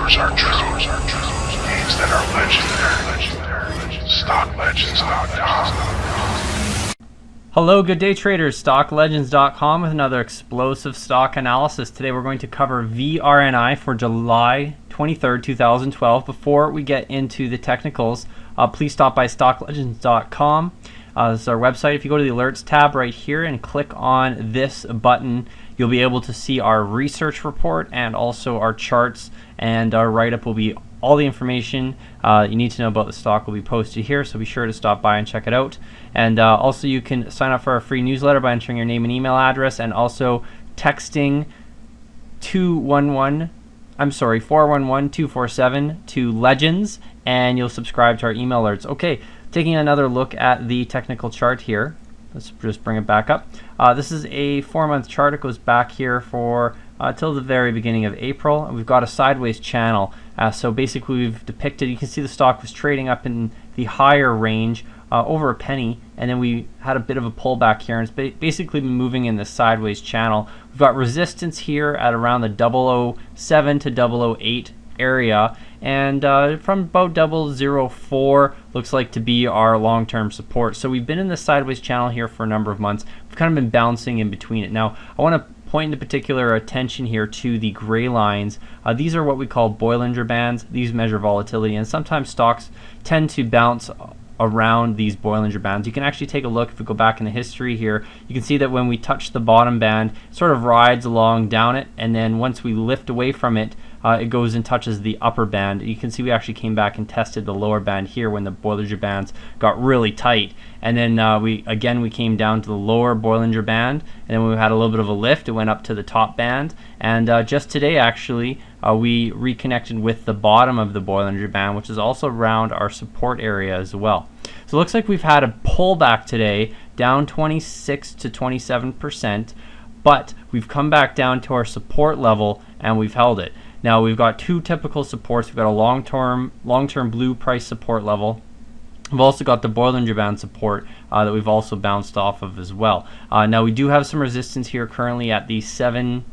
Truths are truths. Names that are legendary. StockLegends.com. Hello, good day traders. StockLegends.com with another explosive stock analysis. Today we're going to cover VRNI for July 23rd, 2012. Before we get into the technicals, please stop by StockLegends.com. This is our website. If you go to the alerts tab right here and click on this button, you'll be able to see our research report and also our charts, and our write-up will be all the information you need to know about the stock will be posted here, so be sure to stop by and check it out. And also you can sign up for our free newsletter by entering your name and email address, and also texting 411-247 to Legends, and you'll subscribe to our email alerts. Okay, taking another look at the technical chart here. Let's just bring it back up. This is a 4-month chart. It goes back here for till the very beginning of April, and we've got a sideways channel. So basically we've depicted, you can see the stock was trading up in the higher range over a penny, and then we had a bit of a pullback here, and it's basically been moving in this sideways channel. We've got resistance here at around the 007 to 008 area, and from about 004 looks like to be our long-term support. So we've been in this sideways channel here for a number of months. We've kind of been bouncing in between it. Now I want to point into particular attention here to the gray lines. These are what we call Bollinger Bands. These measure volatility, and sometimes stocks tend to bounce around these Bollinger Bands. You can actually take a look, if we go back in the history here, you can see that when we touch the bottom band, it sort of rides along down it, and then once we lift away from it, it goes and touches the upper band. You can see we actually came back and tested the lower band here when the Bollinger Bands got really tight, and then we came down to the lower Bollinger Band, and then when we had a little bit of a lift, it went up to the top band, and just today actually we reconnected with the bottom of the Bollinger Band, which is also around our support area as well. So it looks like we've had a pullback today, down 26 to 27%, but we've come back down to our support level and we've held it. Now we've got two typical supports. We've got a long-term blue price support level. We've also got the Bollinger Band support that we've also bounced off of as well. Now we do have some resistance here currently at the 007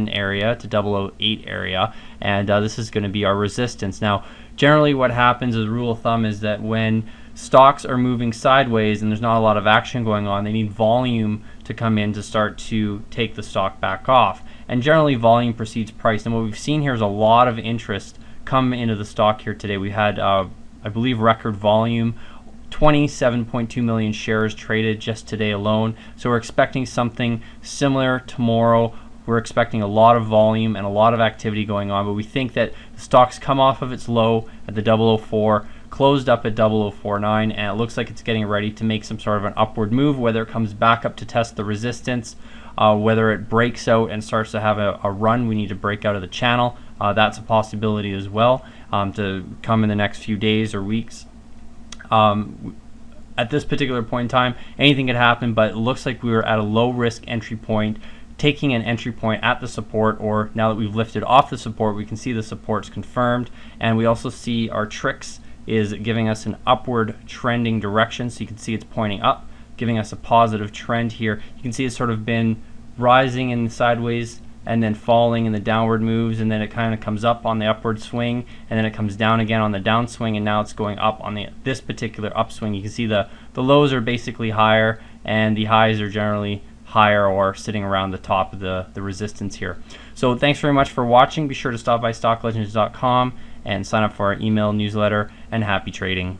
area to 008 area, and this is going to be our resistance. Now generally what happens as a rule of thumb is that when stocks are moving sideways and there's not a lot of action going on, they need volume to come in to start to take the stock back off. And generally volume precedes price, and what we've seen here is a lot of interest come into the stock here today. We had I believe record volume, 27.2 million shares traded just today alone. So we're expecting something similar tomorrow. We're expecting a lot of volume and a lot of activity going on, but we think that the stock's come off of its low at the 004, closed up at 0049, and it looks like it's getting ready to make some sort of an upward move, whether it comes back up to test the resistance, whether it breaks out and starts to have a run. We need to break out of the channel. That's a possibility as well, to come in the next few days or weeks. At this particular point in time, anything could happen, but it looks like we were at a low risk entry point, taking an entry point at the support, or now that we've lifted off the support, we can see the support's confirmed, and we also see our tricks is giving us an upward trending direction. So you can see it's pointing up, giving us a positive trend here. You can see it's sort of been rising in the sideways and then falling in the downward moves, and then it kind of comes up on the upward swing, and then it comes down again on the downswing, and now it's going up on this particular upswing. You can see the lows are basically higher and the highs are generally higher or sitting around the top of the resistance here. So thanks very much for watching. Be sure to stop by StockLegends.com and sign up for our email newsletter, and happy trading.